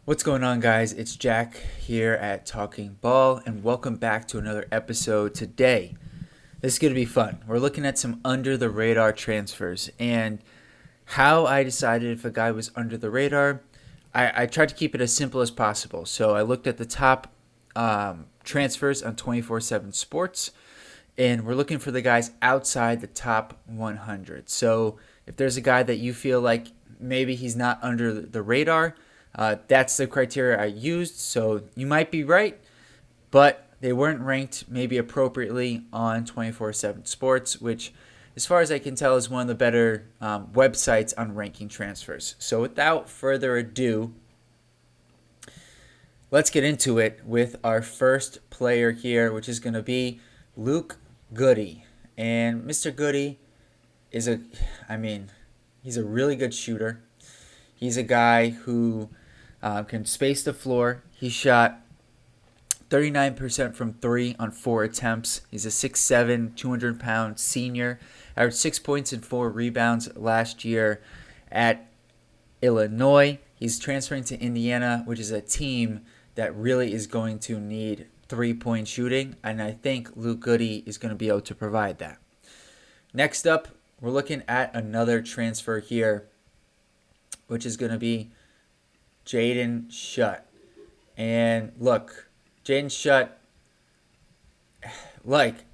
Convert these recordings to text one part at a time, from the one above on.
What's going on, guys? It's Jack here at Talking Ball, and welcome back to another episode today. This is going to be fun. We're looking at some under the radar transfers and how I decided if a guy was under the radar. I tried to keep it as simple as possible. So I looked at the top transfers on 24/7 Sports, and we're looking for the guys outside the top 100. So if there's a guy that you feel like maybe he's not under the radar, that's the criteria I used. So you might be right, but they weren't ranked maybe appropriately on 24/7 Sports, which, as far as I can tell, is one of the better websites on ranking transfers. So without further ado, let's get into it with our first player here, which is going to be Luke Goody. And Mr. Goody is he's a really good shooter. He's a guy who can space the floor. He shot 39% from three on 4 attempts. He's a 6'7", 200-pound senior. Averaged 6 points and 4 rebounds last year at Illinois. He's transferring to Indiana, which is a team that really is going to need three-point shooting, and I think Luke Goody is going to be able to provide that. Next up, we're looking at another transfer here, which is going to be Jaden Schutt. And look, Jaden Schutt,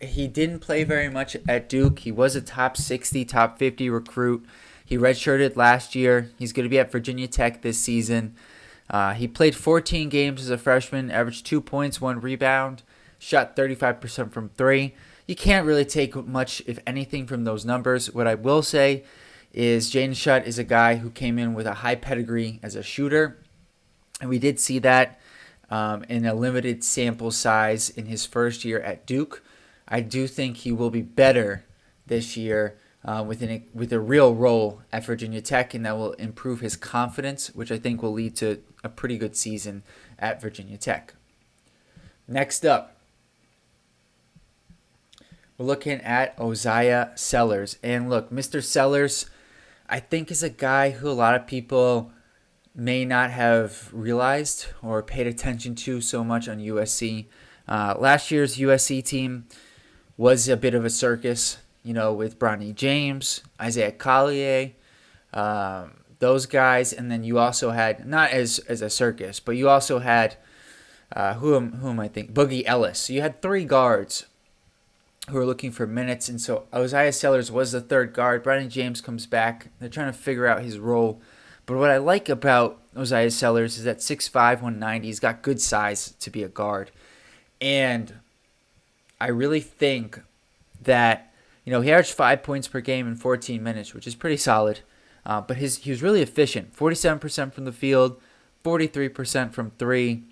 he didn't play very much at Duke. He was a top 60, top 50 recruit. He redshirted last year. He's going to be at Virginia Tech this season. He played 14 games as a freshman, averaged 2 points, 1 rebound, shot 35% from three. You can't really take much, if anything, from those numbers. What I will say is Jaden Schutt is a guy who came in with a high pedigree as a shooter, and we did see that in a limited sample size in his first year at Duke. I do think he will be better this year with a real role at Virginia Tech, and that will improve his confidence, which I think will lead to a pretty good season at Virginia Tech. Next up, we're looking at Isaiah Sellers. And look, Mr. Sellers, I think, is a guy who a lot of people may not have realized or paid attention to so much on USC. Last year's USC team was a bit of a circus, with Bronny James, Isaiah Collier, those guys. And then you also had, not as a circus, but you also had, who am I thinking? Boogie Ellis. So you had 3 guards who are looking for minutes. And so Isaiah Sellers was the third guard. Bronny James comes back. They're trying to figure out his role. But what I like about Isaiah Sellers is that 6'5", 190. He's got good size to be a guard. And I really think that, he averaged 5 points per game in 14 minutes, which is pretty solid. But he was really efficient. 47% from the field, 43% from three,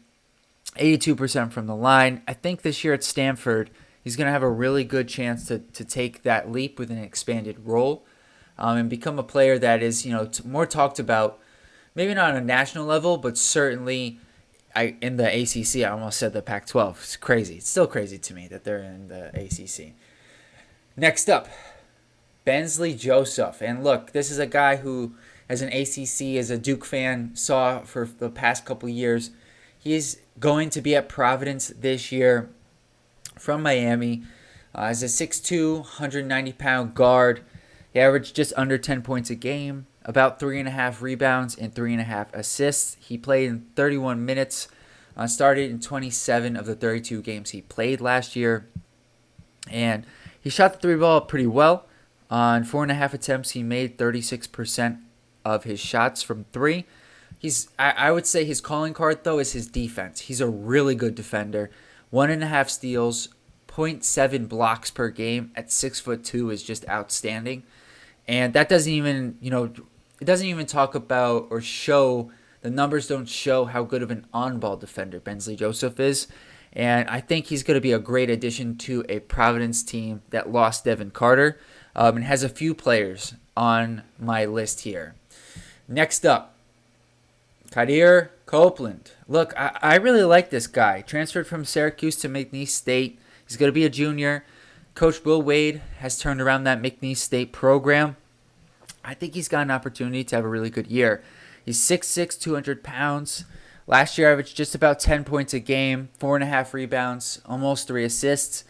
82% from the line. I think this year at Stanford, he's going to have a really good chance to take that leap with an expanded role and become a player that is, more talked about, maybe not on a national level, but certainly in the ACC. I almost said the Pac-12. It's crazy. It's still crazy to me that they're in the ACC. Next up, Bensley Joseph. And look, this is a guy who, as an ACC, as a Duke fan, saw for the past couple years. He's going to be at Providence this year from Miami as a 6'2", 190-pound guard. He averaged just under 10 points a game, about 3.5 rebounds and 3.5 assists. He played in 31 minutes, started in 27 of the 32 games he played last year. And he shot the 3-ball pretty well. On 4.5 attempts, he made 36% of his shots from 3. I would say his calling card, though, is his defense. He's a really good defender. 1.5 steals, 0.7 blocks per game at 6'2" is just outstanding. And that doesn't even, it doesn't even talk about or show, the numbers don't show how good of an on-ball defender Bensley Joseph is. And I think he's going to be a great addition to a Providence team that lost Devin Carter and has a few players on my list here. Next up, Kadir Copeland. Look, I really like this guy. Transferred from Syracuse to McNeese State. He's going to be a junior. Coach Will Wade has turned around that McNeese State program. I think he's got an opportunity to have a really good year. He's 6'6", 200 pounds. Last year, averaged just about 10 points a game, 4.5 rebounds, almost 3 assists,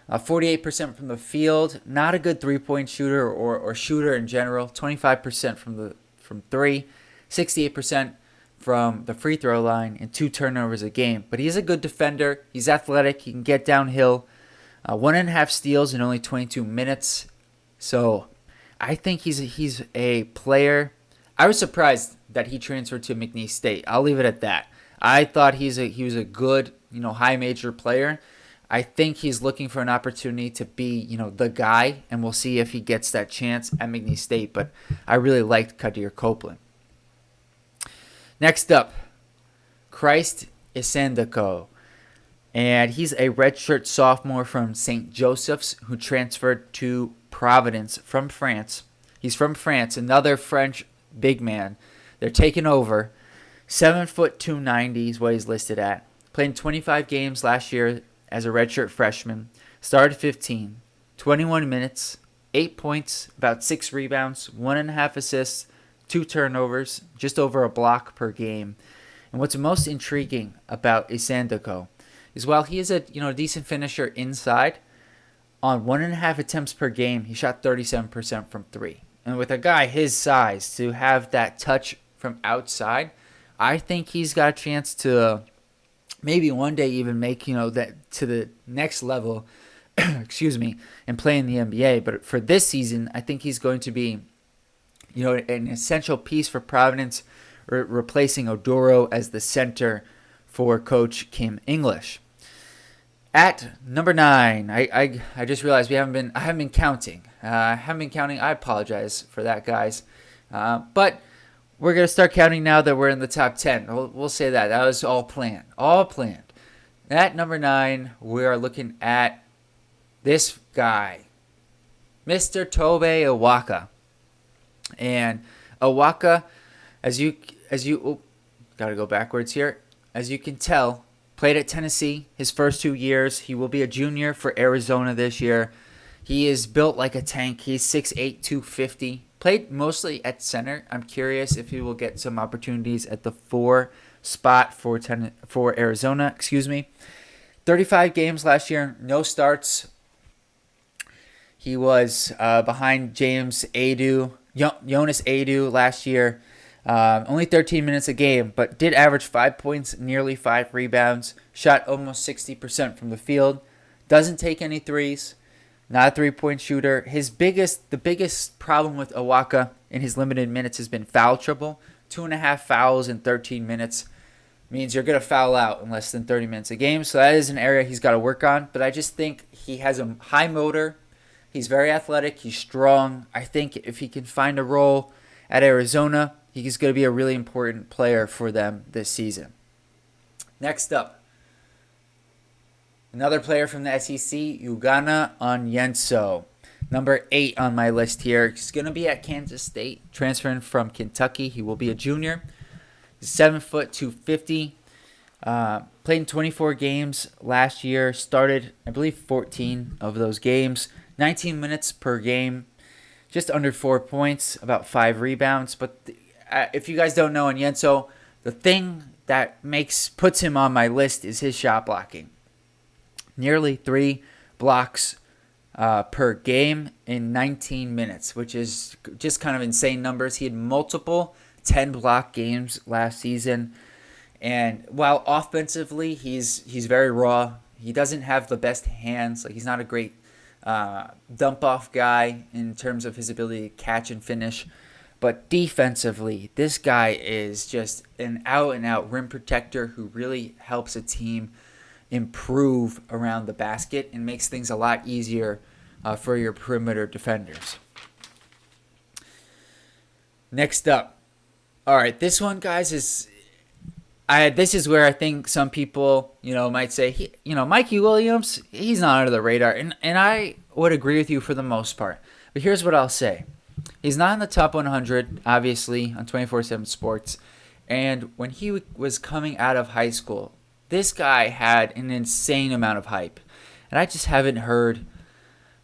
48% from the field. Not a good three-point shooter or shooter in general. 25% from three, 68% from the free throw line, and 2 turnovers a game. But he's a good defender. He's athletic. He can get downhill. 1.5 steals in only 22 minutes. So I think he's a player. I was surprised that he transferred to McNeese State. I'll leave it at that. I thought he was a good, high major player. I think he's looking for an opportunity to be, the guy, and we'll see if he gets that chance at McNeese State. But I really liked Kadir Copeland. Next up, Christ Isandako. And he's a redshirt sophomore from St. Joseph's who transferred to Providence from France. He's from France, another French big man. They're taking over. 7 foot 290 is what he's listed at. Played in 25 games last year as a redshirt freshman. Started 15, 21 minutes, 8 points, about 6 rebounds, 1.5 assists, 2 turnovers, just over a block per game. And what's most intriguing about Isandako is while he is a decent finisher inside, on 1.5 attempts per game, he shot 37% from 3. And with a guy his size to have that touch from outside, I think he's got a chance to maybe one day even make that to the next level, excuse me, and play in the NBA. But for this season, I think he's going to be an essential piece for Providence, replacing Oduro as the center for Coach Kim English. At number 9, I just realized I haven't been counting. I apologize for that, guys. But we're gonna start counting now that we're in the top 10. We'll say that was all planned. All planned. At number 9, we are looking at this guy, Mr. Tobe Awaka. And Awaka, gotta go backwards here. As you can tell, played at Tennessee his first 2 years. He will be a junior for Arizona this year. He is built like a tank. He's 6'8", 250. Played mostly at center. I'm curious if he will get some opportunities at the 4 spot for Arizona. 35 games last year, no starts. He was behind Jonas Adu last year. Only 13 minutes a game, but did average 5 points, nearly 5 rebounds. Shot almost 60% from the field. Doesn't take any threes. Not a three-point shooter. The biggest problem with Awaka in his limited minutes has been foul trouble. 2.5 fouls in 13 minutes means you're going to foul out in less than 30 minutes a game. So that is an area he's got to work on. But I just think he has a high motor. He's very athletic. He's strong. I think if he can find a role at Arizona, he's going to be a really important player for them this season. Next up, another player from the SEC, Ugonna Onyenso. Number 8 on my list here. He's going to be at Kansas State, transferring from Kentucky. He will be a junior. He's 7 foot 250. Played in 24 games last year. Started, I believe, 14 of those games. 19 minutes per game. Just under 4 points, about 5 rebounds. But if you guys don't know Onyenso, the thing that puts him on my list is his shot blocking. Nearly 3 blocks per game in 19 minutes, which is just kind of insane numbers. He had multiple 10-block games last season. And while offensively he's very raw, he doesn't have the best hands. Like, he's not a great dump-off guy in terms of his ability to catch and finish. But defensively, this guy is just an out-and-out rim protector who really helps a team improve around the basket and makes things a lot easier for your perimeter defenders. Next up. All right, this one, guys, this is where I think some people, might say, Mikey Williams, he's not under the radar. And I would agree with you for the most part. But here's what I'll say. He's not in the top 100, obviously, on 24/7 Sports. And when he was coming out of high school, this guy had an insane amount of hype. And I just haven't heard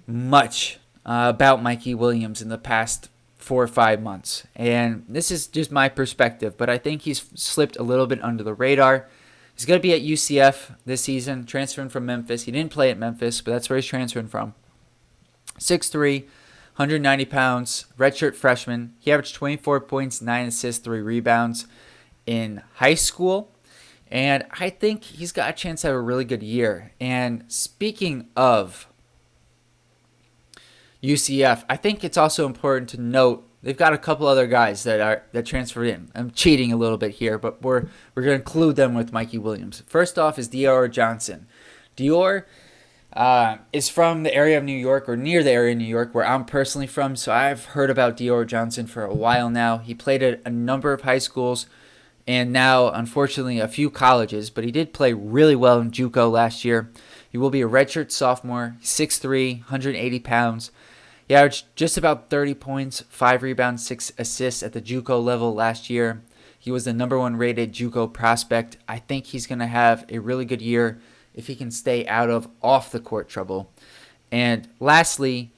much about Mikey Williams in the past 4 or 5 months. And this is just my perspective, but I think he's slipped a little bit under the radar. He's going to be at UCF this season, transferring from Memphis. He didn't play at Memphis, but that's where he's transferring from. 6'3", 190 pounds, redshirt freshman. He averaged 24 points, 9 assists, 3 rebounds in high school. And I think he's got a chance to have a really good year. And speaking of UCF, I think it's also important to note they've got a couple other guys that transferred in. I'm cheating a little bit here, but we're going to include them with Mikey Williams. First off is Dior Johnson. Dior is from the area of New York, or near the area of New York, where I'm personally from, so I've heard about Dior Johnson for a while now. He played at a number of high schools, and now, unfortunately, a few colleges, but he did play really well in JUCO last year. He will be a redshirt sophomore, 6'3", 180 pounds. He averaged just about 30 points, 5 rebounds, 6 assists at the JUCO level last year. He was the number 1 rated JUCO prospect. I think he's going to have a really good year if he can stay out of off-the-court trouble. And lastly,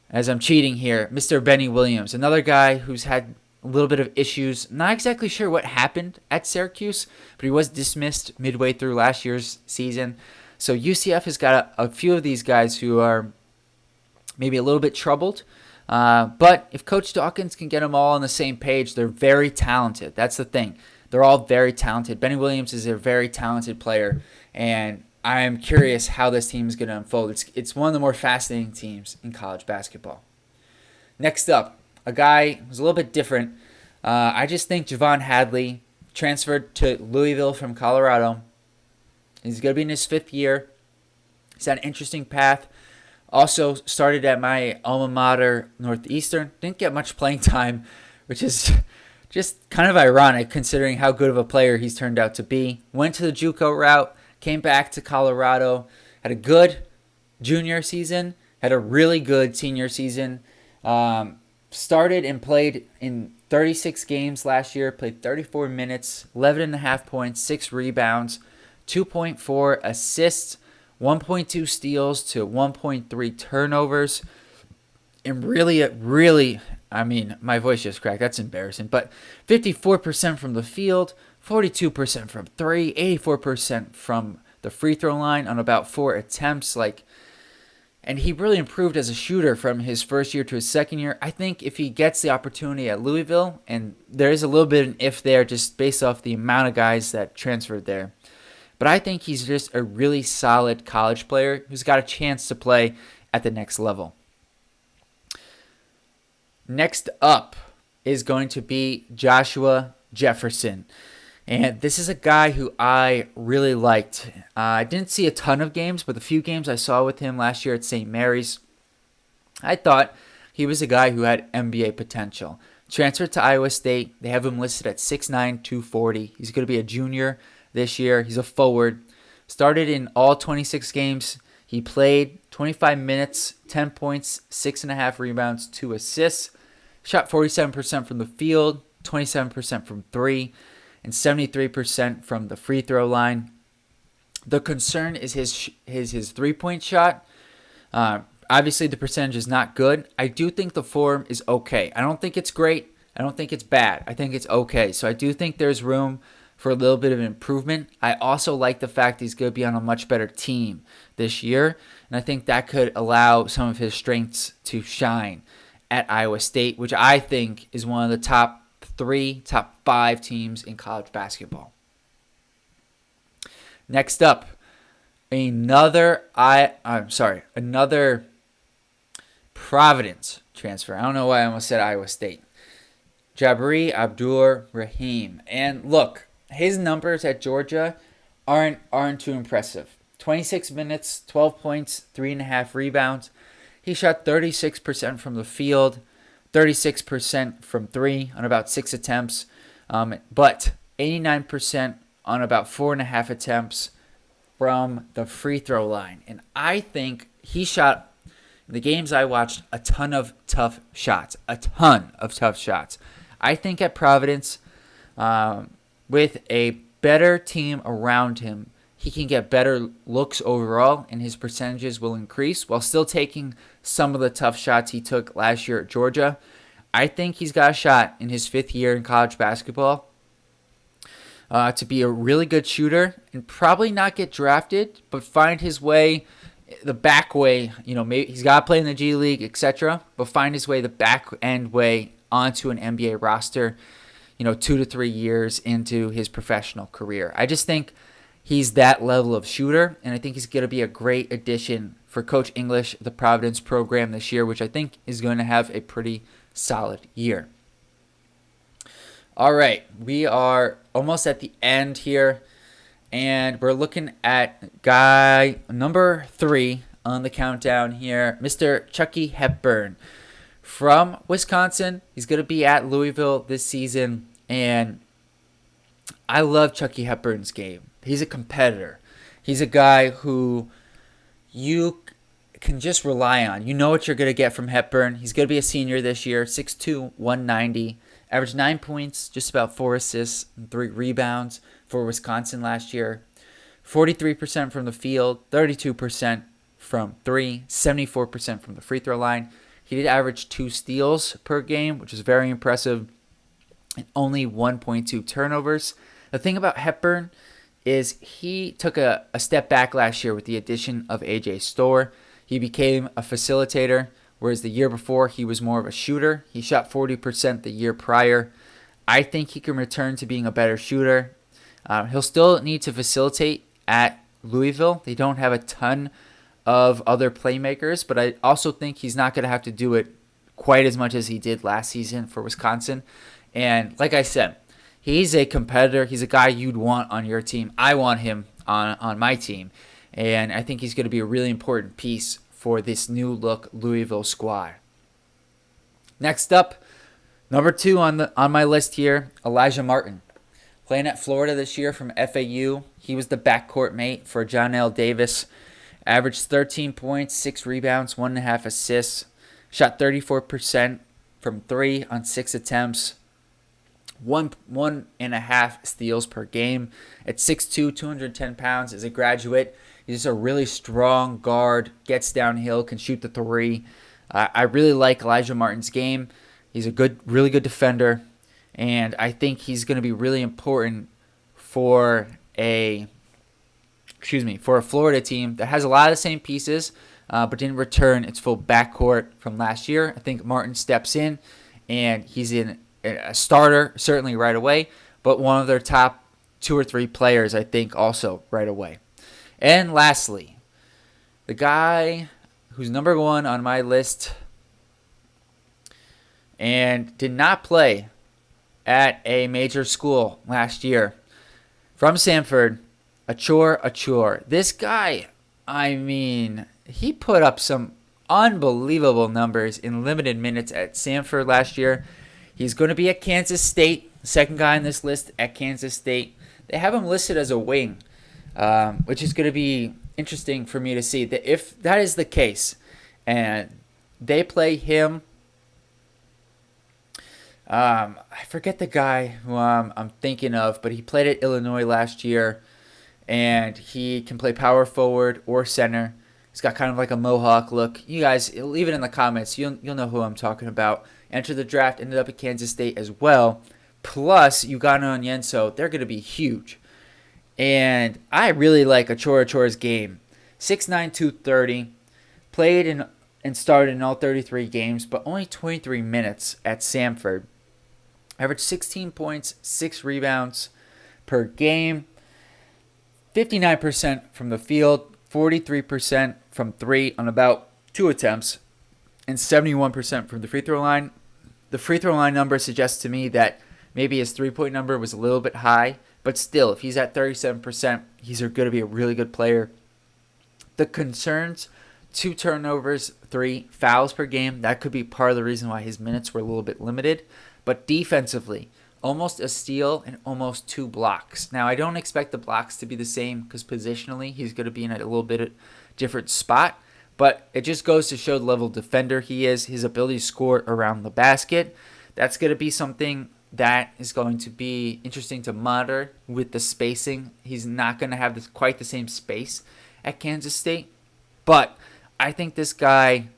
as I'm cheating here, Mr. Benny Williams, another guy who's had a little bit of issues. Not exactly sure what happened at Syracuse, but he was dismissed midway through last year's season. So UCF has got a few of these guys who are maybe a little bit troubled. But if Coach Dawkins can get them all on the same page, they're very talented. That's the thing. They're all very talented. Benny Williams is a very talented player, and I am curious how this team is going to unfold. It's one of the more fascinating teams in college basketball. Next up, a guy who's a little bit different. I just think Javon Hadley transferred to Louisville from Colorado. He's going to be in his 5th year. He's had an interesting path. Also started at my alma mater, Northeastern. Didn't get much playing time, which is just kind of ironic considering how good of a player he's turned out to be. Went to the JUCO route, came back to Colorado, had a good junior season, had a really good senior season. Started and played in 36 games last year, played 34 minutes, 11.5 points, 6 rebounds, 2.4 assists, 1.2 steals to 1.3 turnovers. And really, I mean, my voice just cracked. That's embarrassing. But 54% from the field, 42% from 3, 84% from the free throw line on about 4 attempts. And he really improved as a shooter from his first year to his second year. I think if he gets the opportunity at Louisville, and there is a little bit of an if there just based off the amount of guys that transferred there. But I think he's just a really solid college player who's got a chance to play at the next level. Next up is going to be Joshua Jefferson. And this is a guy who I really liked. I didn't see a ton of games, but the few games I saw with him last year at St. Mary's, I thought he was a guy who had NBA potential. Transferred to Iowa State. They have him listed at 6'9", 240. He's going to be a junior this year. He's a forward. Started in all 26 games. He played 25 minutes, 10 points, 6.5 rebounds, 2 assists. Shot 47% from the field, 27% from 3, and 73% from the free throw line. The concern is his three-point shot. Obviously, the percentage is not good. I do think the form is okay. I don't think it's great. I don't think it's bad. I think it's okay. So I do think there's room for a little bit of improvement. I also like the fact he's going to be on a much better team this year, and I think that could allow some of his strengths to shine at Iowa State, which I think is one of the top 3, top 5 teams in college basketball. Next up, another Providence transfer. I don't know why I almost said Iowa State. Jabri Abdur-Rahim. And look, his numbers at Georgia aren't too impressive. 26 minutes, 12 points, 3.5 rebounds. He shot 36% from the field, 36% from 3 on about 6 attempts, but 89% on about 4.5 attempts from the free throw line. And I think he shot, in the games I watched, a ton of tough shots. I think at Providence, with a better team around him, he can get better looks overall, and his percentages will increase while still taking some of the tough shots he took last year at Georgia. I think he's got a shot in his 5th year in college basketball to be a really good shooter and probably not get drafted, but find his way the back way. Maybe he's got to play in the G League, etc., but find his way the back end way onto an NBA roster, 2 to 3 years into his professional career. I just think he's that level of shooter, and I think he's going to be a great addition for Coach English, the Providence program this year, which I think is going to have a pretty solid year. All right, we are almost at the end here, and we're looking at guy number 3 on the countdown here, Mr. Chucky Hepburn from Wisconsin. He's going to be at Louisville this season, and I love Chucky Hepburn's game. He's a competitor. He's a guy who you can just rely on. You know what you're going to get from Hepburn. He's going to be a senior this year, 6'2", 190. Averaged 9 points, just about 4 assists, and 3 rebounds for Wisconsin last year. 43% from the field, 32% from 3, 74% from the free throw line. He did average 2 steals per game, which is very impressive, and only 1.2 turnovers. The thing about Hepburn is he took a step back last year with the addition of A.J. Storr. He became a facilitator, whereas the year before he was more of a shooter. He shot 40% the year prior. I think he can return to being a better shooter. He'll still need to facilitate at Louisville. They don't have a ton of other playmakers, but I also think he's not going to have to do it quite as much as he did last season for Wisconsin. And like I said, he's a competitor. He's a guy you'd want on your team. I want him on my team. And I think he's going to be a really important piece for this new look Louisville squad. Next up, number 2 on my list here, Elijah Martin. Playing at Florida this year from FAU. He was the backcourt mate for Johnell Davis. Averaged 13 points, 6 rebounds, 1.5 assists. Shot 34% from 3 on 6 attempts. 1.5 steals per game. At 6'2", 210 pounds, as a graduate, he's just a really strong guard, gets downhill, can shoot the 3. I really like Elijah Martin's game. He's a really good defender, and I think he's going to be really important for a Florida team that has a lot of the same pieces, but didn't return its full backcourt from last year. I think Martin steps in, and he's in a starter certainly right away, but one of their top 2 or 3 players, I think, also right away. And lastly, the guy who's number 1 on my list and did not play at a major school last year, from Samford, Achor. This guy, he put up some unbelievable numbers in limited minutes at Samford last year. He's going to be at Kansas State, second guy on this list at Kansas State. They have him listed as a wing, which is going to be interesting for me to see. That if that is the case, and they play him, I forget the guy who I'm thinking of, but he played at Illinois last year, and he can play power forward or center. He's got kind of like a mohawk look. You guys, leave it in the comments. You'll know who I'm talking about. Entered the draft, ended up at Kansas State as well. Plus, Ugonna and Yenso, they're going to be huge. And I really like Achor's game. 6'9", 230. Played and started in all 33 games, but only 23 minutes at Samford. Averaged 16 points, 6 rebounds per game. 59% from the field, 43% from 3 on about 2 attempts, and 71% from the free throw line. The free throw line number suggests to me that maybe his 3-point number was a little bit high, but still, if he's at 37%, he's going to be a really good player. The concerns, 2 turnovers, 3 fouls per game. That could be part of the reason why his minutes were a little bit limited. But defensively, almost a steal and almost 2 blocks. Now, I don't expect the blocks to be the same because positionally he's going to be in a little bit different spot. But it just goes to show the level of defender he is, his ability to score around the basket. That's going to be something that is going to be interesting to monitor with the spacing. He's not going to have quite the same space at Kansas State. But I think this guy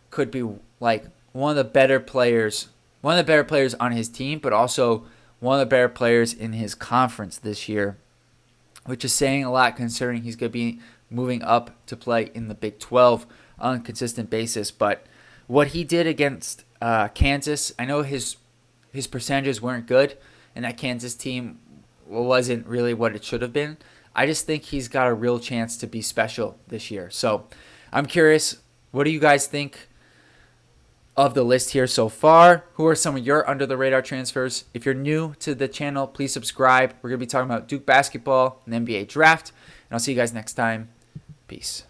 could be like one of the better players one of the better players on his team, but also one of the better players in his conference this year, which is saying a lot considering he's going to be moving up to play in the Big 12 on a consistent basis. But what he did against Kansas, I know his percentages weren't good, and that Kansas team wasn't really what it should have been. I just think he's got a real chance to be special this year. So I'm curious, what do you guys think of the list here so far? Who are some of your under-the-radar transfers? If you're new to the channel, please subscribe. We're going to be talking about Duke basketball and the NBA draft. And I'll see you guys next time. Peace.